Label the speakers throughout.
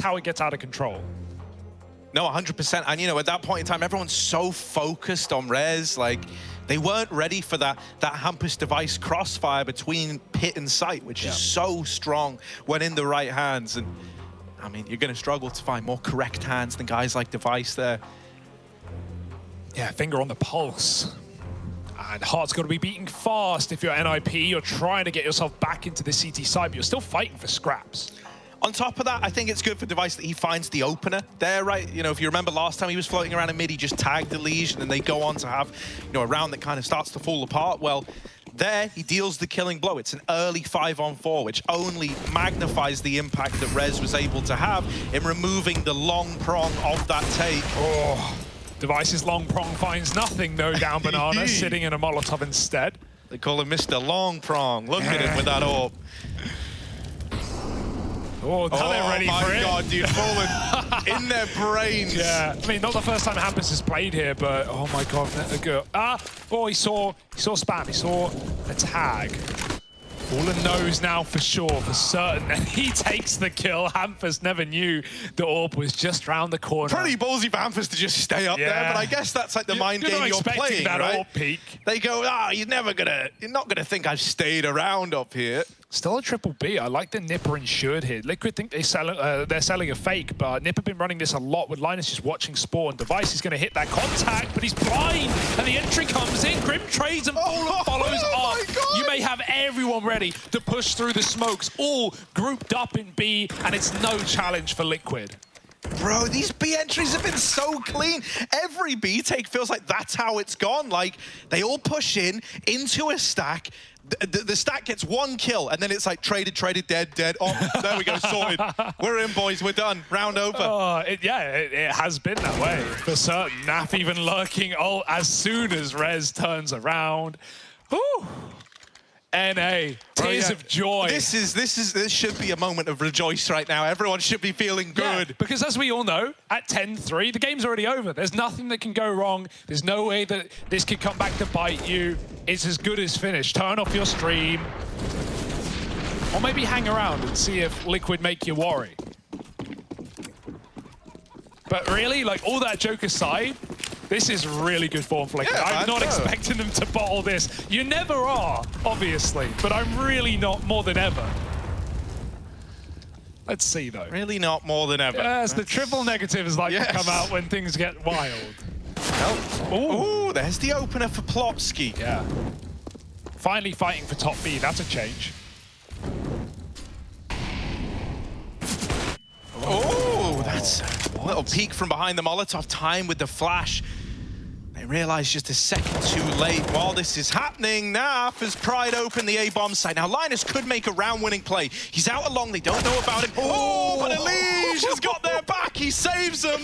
Speaker 1: how it gets out of control.
Speaker 2: No, 100%. And, you know, at that point in time, everyone's so focused on Rez. Like, they weren't ready for that Hampus device crossfire between pit and sight, which is so strong when in the right hands. And, I mean, you're going to struggle to find more correct hands than guys like Device there.
Speaker 1: Yeah, finger on the pulse. And heart's got to be beating fast. If you're NIP, you're trying to get yourself back into the CT side, but you're still fighting for scraps.
Speaker 2: On top of that, I think it's good for Device that he finds the opener there, right? You know, if you remember last time he was floating around in mid, he just tagged Elige, and then they go on to have, you know, a round that kind of starts to fall apart. Well, there, he deals the killing blow. It's an early 5-on-4, which only magnifies the impact that Rez was able to have in removing the long prong of that take.
Speaker 1: Oh, Device's long prong finds nothing, though, down Banana, sitting in a Molotov instead.
Speaker 2: They call him Mr. Long Prong. Look at him with that orb.
Speaker 1: Oh, they're ready for it.
Speaker 2: Oh my god, dude, fallen in their brains.
Speaker 1: Yeah, I mean, not the first time Hampus has played here, but oh my god, oh, he saw spam, he saw a tag. Fallen knows now for sure, for certain, and he takes the kill. Hampus never knew the orb was just round the corner.
Speaker 2: Pretty ballsy for Hampus to just stay up there, but I guess that's like the mind game you're playing,
Speaker 1: that
Speaker 2: right?
Speaker 1: Orb peak.
Speaker 2: They go, you're not gonna think I've stayed around up here.
Speaker 1: Still a triple B. I like the Nipper insured here. Liquid think they're selling a fake, but Nipper been running this a lot with Linus just watching Spawn. Device is going to hit that contact, but he's blind, and the entry comes in. Grim trades and Fallen follows up. You may have everyone ready to push through the smokes, all grouped up in B, and it's no challenge for Liquid.
Speaker 2: Bro, these B entries have been so clean. Every B take feels like that's how it's gone. Like, they all push into a stack. The stack gets one kill, and then it's like traded, dead. Oh, there we go, sorted. We're in, boys. We're done. Round over.
Speaker 1: It has been that way for certain. Naf even lurking as soon as Rez turns around. Whew. NA, tears of joy.
Speaker 2: This should be a moment of rejoice right now. Everyone should be feeling good.
Speaker 1: Yeah, because as we all know, at 10-3, the game's already over. There's nothing that can go wrong. There's no way that this could come back to bite you. It's as good as finished. Turn off your stream. Or maybe hang around and see if Liquid make you worry. But really, like, all that joke aside, this is really good form for Liquid.
Speaker 2: Yeah,
Speaker 1: I'm not expecting them to bottle this. You never are, obviously, but I'm really not more than ever. Let's see, though.
Speaker 2: Really not more than ever.
Speaker 1: Yes, the triple negatives like to come out when things get wild.
Speaker 2: Oh, there's the opener for Plopsky.
Speaker 1: Yeah. Finally fighting for top B. That's a change.
Speaker 2: Oh, that's a little peek from behind the Molotov time with the flash. They realize just a second too late. While this is happening, Naf has pried open the A-bomb site. Now, Linus could make a round-winning play. He's out along, they don't know about him. Oh, but Elige has got their back. He saves them.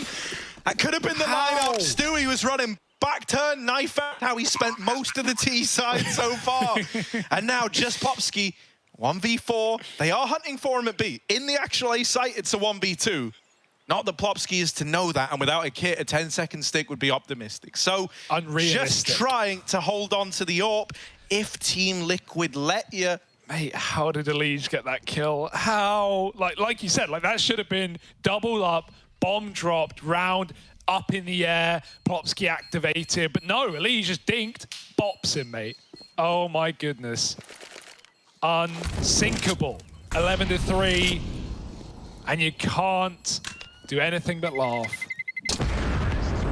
Speaker 2: That could have been the lineup. Stewie was running back turn, knife out, how he spent most of the T side so far. And now just Plopsky, 1v4. They are hunting for him at B. In the actual A site, it's a 1v2. Not that Plopsky is to know that, and without a kit, a 10-second stick would be optimistic. So, just trying to hold on to the AWP. If Team Liquid let you.
Speaker 1: Mate, how did Elige get that kill? How? Like you said, like that should have been double up, bomb dropped, round up in the air, Plopsky activated. But no, Elige just dinked, bops him, mate. Oh my goodness. Unsinkable. 11-3, and you can't do anything but laugh.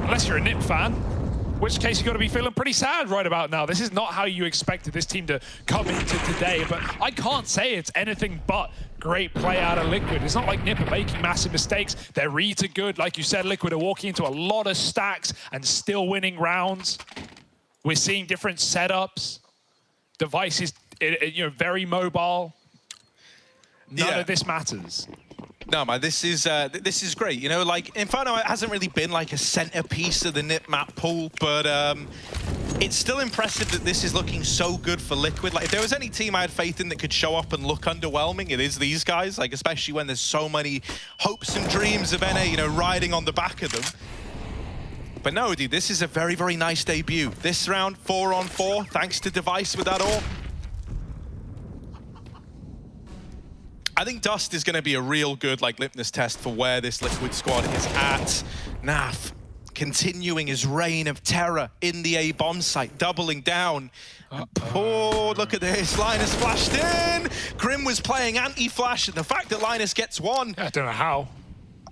Speaker 1: Unless you're a NIP fan, in which case you've got to be feeling pretty sad right about now. This is not how you expected this team to come into today, but I can't say it's anything but great play out of Liquid. It's not like NIP are making massive mistakes. Their reads are good. Like you said, Liquid are walking into a lot of stacks and still winning rounds. We're seeing different setups. Device is very mobile. None of this matters.
Speaker 2: No, man, this is great. You know, like, Inferno hasn't really been like a centerpiece of the NIP map pool, but it's still impressive that this is looking so good for Liquid. Like, if there was any team I had faith in that could show up and look underwhelming, it is these guys. Like, especially when there's so many hopes and dreams of NA, you know, riding on the back of them. But no, dude, this is a very, very nice debut. This round, 4-on-4, thanks to Device with that AWP. I think Dust is going to be a real good litmus test for where this Liquid squad is at. Naf continuing his reign of terror in the A bomb site, doubling down. Oh, look at this. Linus flashed in. Grim was playing anti-flash, and the fact that Linus gets one.
Speaker 1: I don't know how.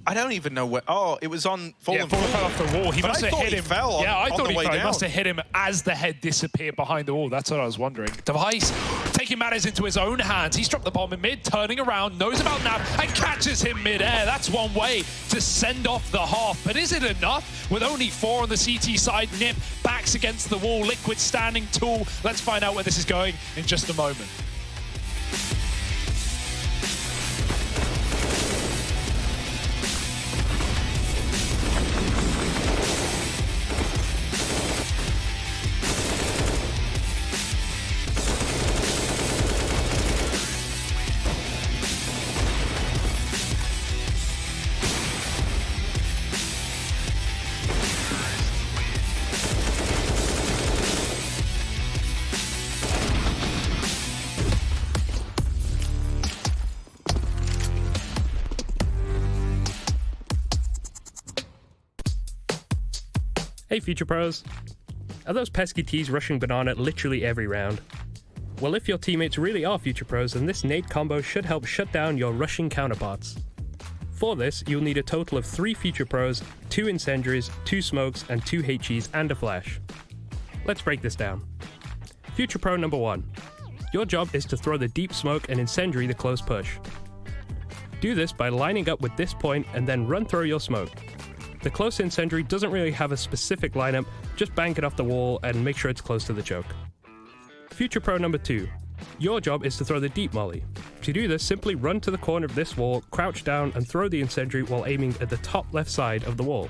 Speaker 2: I don't even know where. Oh, it was on Fallen.
Speaker 1: Yeah, fell off the wall. He must have hit him.
Speaker 2: Fell on,
Speaker 1: yeah, I thought he fell.
Speaker 2: Down.
Speaker 1: He must have hit him as the head disappeared behind the wall. That's what I was wondering. Device taking matters into his own hands. He struck the bomb in mid, turning around, knows about Nav, and catches him mid-air. That's one way to send off the half. But is it enough? With only 4 on the CT side, Nip backs against the wall. Liquid standing tall. Let's find out where this is going in just a moment.
Speaker 3: Hey Future Pros, are those pesky T's rushing banana literally every round? Well, if your teammates really are Future Pros, then this nade combo should help shut down your rushing counterparts. For this, you'll need a total of 3 Future Pros, 2 incendiaries, 2 smokes, and 2 HEs and a flash. Let's break this down. Future Pro number 1. Your job is to throw the deep smoke and incendiary the close push. Do this by lining up with this point and then run through your smoke. The close incendiary doesn't really have a specific lineup, just bank it off the wall and make sure it's close to the choke. Future Pro number 2. Your job is to throw the deep molly. To do this, simply run to the corner of this wall, crouch down and throw the incendiary while aiming at the top left side of the wall.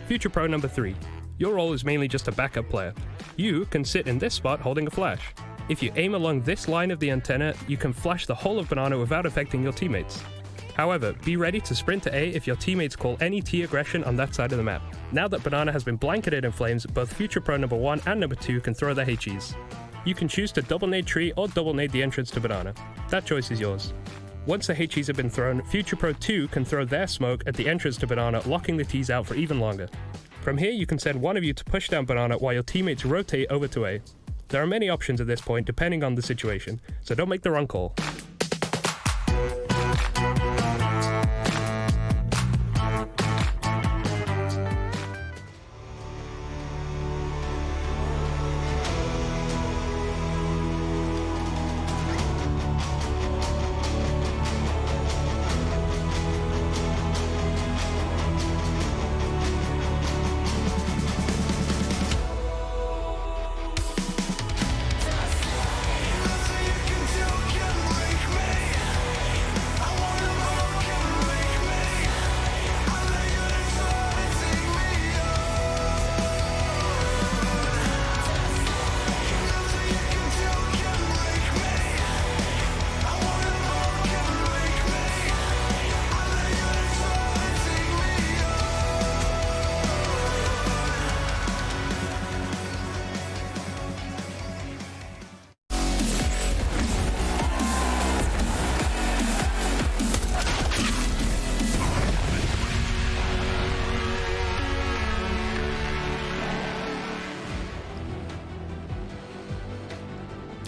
Speaker 3: Future Pro number 3. Your role is mainly just a backup player. You can sit in this spot holding a flash. If you aim along this line of the antenna, you can flash the whole of Banana without affecting your teammates. However, be ready to sprint to A if your teammates call any T aggression on that side of the map. Now that Banana has been blanketed in flames, both Future Pro number 1 and number 2 can throw their HEs. You can choose to double nade tree or double nade the entrance to Banana. That choice is yours. Once the HEs have been thrown, Future Pro 2 can throw their smoke at the entrance to Banana, locking the Ts out for even longer. From here, you can send one of you to push down Banana while your teammates rotate over to A. There are many options at this point depending on the situation, so don't make the wrong call.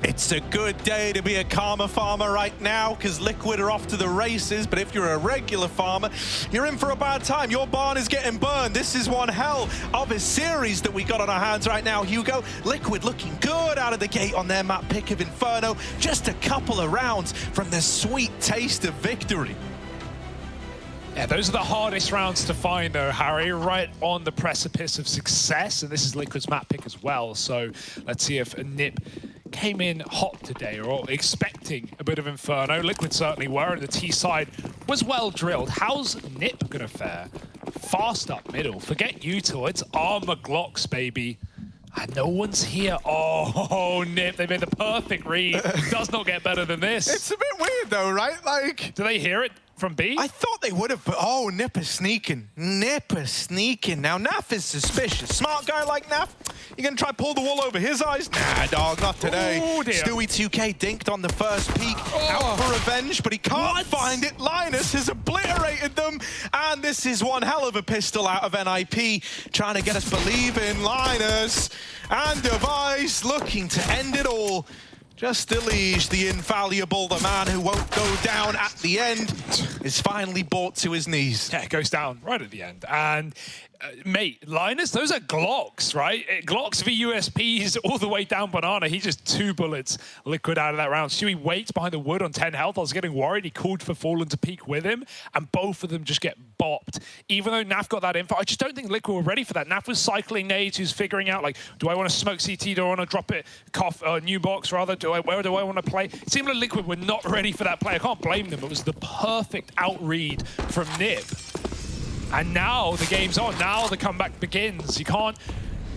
Speaker 2: It's a good day to be a Karma farmer right now because Liquid are off to the races, but if you're a regular farmer, you're in for a bad time. Your barn is getting burned. This is one hell of a series that we got on our hands right now, Hugo. Liquid looking good out of the gate on their map pick of Inferno. Just a couple of rounds from the sweet taste of victory.
Speaker 1: Yeah, those are the hardest rounds to find, though, Harry, right on the precipice of success. And this is Liquid's map pick as well. So let's see if Nip came in hot today or expecting a bit of Inferno. Liquid certainly were, and the T side was well drilled. How's Nip going to fare? Fast up middle. Forget util. It's armor Glocks, baby. And no one's here. Oh, Nip, they made the perfect read. Does not get better than this.
Speaker 2: It's a bit weird, though, right? Like,
Speaker 1: do they hear it from B?
Speaker 2: I thought they would have, but oh, Nipper's sneaking. Nipper's sneaking. Now, Naf is suspicious. Smart guy like Naf, you gonna try pull the wool over his eyes? Nah, dog, not today.
Speaker 1: Ooh, dear.
Speaker 2: Stewie 2K dinked on the first peak, out for revenge, but he can't find it. Linus has obliterated them, and this is one hell of a pistol out of NIP, trying to get us believing. Linus and Device looking to end it all. Just Delige, the infallible, the man who won't go down at the end, is finally brought to his knees.
Speaker 1: Yeah, it goes down right at the end. And mate, Linus, those are Glocks, right? Glocks v USPs all the way down Banana. He just 2 bullets Liquid out of that round. Stewie waits behind the wood on 10 health. I was getting worried. He called for Fallen to peek with him, and both of them just get bopped. Even though Naf got that info, I just don't think Liquid were ready for that. Naf was cycling nades, who's figuring out, like, do I want to smoke CT? Do I want to drop it, new box rather? Where do I want to play? It seemed like Liquid were not ready for that play. I can't blame them. It was the perfect outread from Nib. And now the game's on. Now the comeback begins. You can't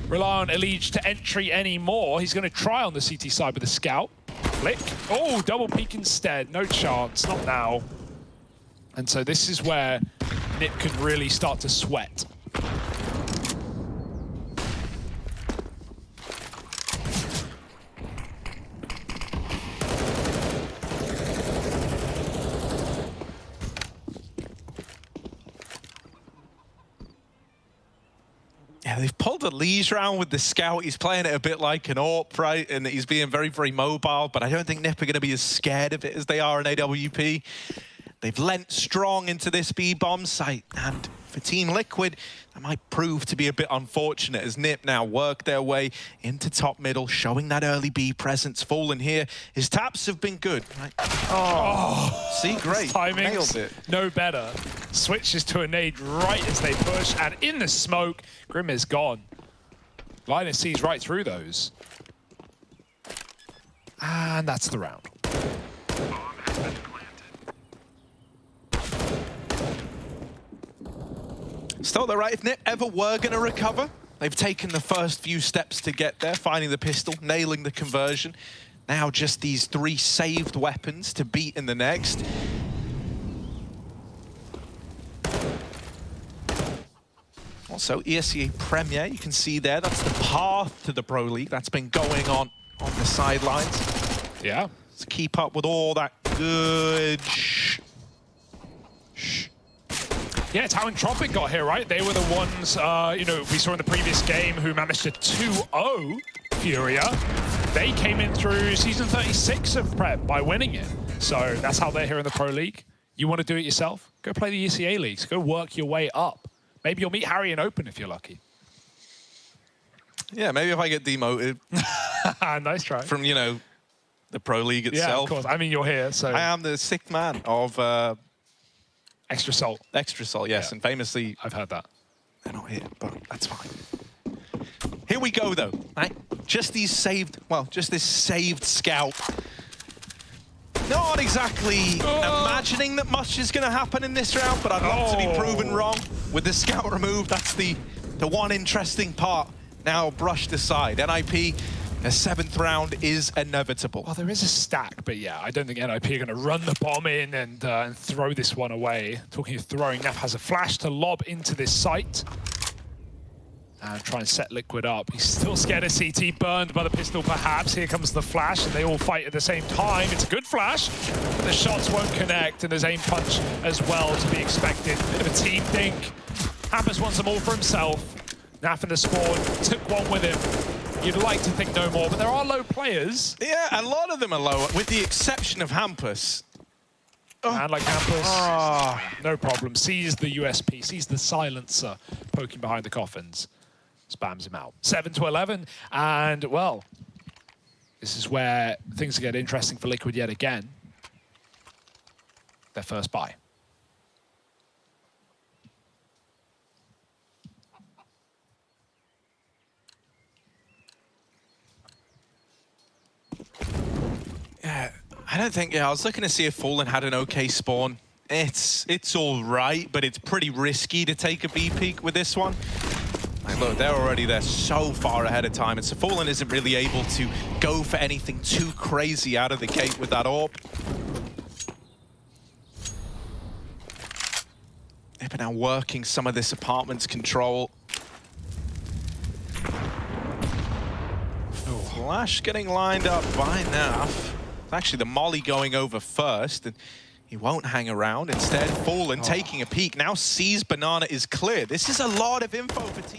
Speaker 1: rely on Elige to entry anymore. He's going to try on the CT side with a scout. Flick. Oh, double peek instead. No chance. Not now. And so this is where Nip could really start to sweat.
Speaker 2: Yeah, they've pulled a Liege round with the scout. He's playing it a bit like an AWP, right? And he's being very, very mobile, but I don't think Nip are going to be as scared of it as they are in AWP. They've lent strong into this B-bomb site, and for Team Liquid, that might prove to be a bit unfortunate as Nip now work their way into top middle, showing that early B presence. Fallen here. His taps have been good, right? Oh, see, great.
Speaker 1: Timings,
Speaker 2: nailed it.
Speaker 1: no better. Switches to a nade right as they push, and in the smoke, Grim is gone. Linus sees right through those. And that's the round.
Speaker 2: Still, they're right. If Nip ever were going to recover, they've taken the first few steps to get there, finding the pistol, nailing the conversion. Now just these 3 saved weapons to beat in the next. Also, ESL Premier, you can see there, that's the path to the Pro League. That's been going on the sidelines.
Speaker 1: Yeah.
Speaker 2: To keep up with all that good
Speaker 1: Yeah, it's how Entropic got here, right? They were the ones, you know, we saw in the previous game who managed to 2-0 Furia. They came in through Season 36 of Prep by winning it. So that's how they're here in the Pro League. You want to do it yourself? Go play the ECA leagues. Go work your way up. Maybe you'll meet Harry in Open if you're lucky.
Speaker 2: Yeah, maybe if I get demoted.
Speaker 1: Nice try.
Speaker 2: From, you know, the Pro League itself.
Speaker 1: Yeah, of course. I mean, you're here, so...
Speaker 2: I am the 6th man of...
Speaker 1: Extra Salt.
Speaker 2: Extra Salt, yes. Yeah. And famously...
Speaker 1: I've heard that.
Speaker 2: They're not here, but that's fine. Here we go, though. Right? Just these saved... Well, just this saved scout. Not exactly imagining that much is going to happen in this round, but I'd love to be proven wrong. With the scout removed, that's the one interesting part now brushed aside. NIP, a 7th round is inevitable.
Speaker 1: Well, there is a stack, but yeah, I don't think NIP are going to run the bomb in and throw this one away. Talking of throwing, Naf has a flash to lob into this site. And try and set Liquid up. He's still scared of CT, burned by the pistol perhaps. Here comes the flash, and they all fight at the same time. It's a good flash, but the shots won't connect, and there's aim punch as well to be expected. Bit of a team think. Hampus wants them all for himself. Naf in the spawn, took one with him. You'd like to think no more, but there are low players.
Speaker 2: Yeah, a lot of them are low, with the exception of Hampus.
Speaker 1: And like Hampus, no problem. Sees the USP, sees the silencer poking behind the coffins. Spams him out. 7-11, and well, this is where things get interesting for Liquid yet again. Their first buy.
Speaker 2: Yeah, I don't think, I was looking to see if Fallen had an okay spawn. It's all right, but it's pretty risky to take a B peek with this one. Like, look, they're already there so far ahead of time, and so Fallen isn't really able to go for anything too crazy out of the gate with that AWP. But now working some of this apartment's control. Flash getting lined up by Naf. It's actually the molly going over first, and he won't hang around. Instead, Fallen taking a peek. Now sees Banana is clear. This is a lot of info for team.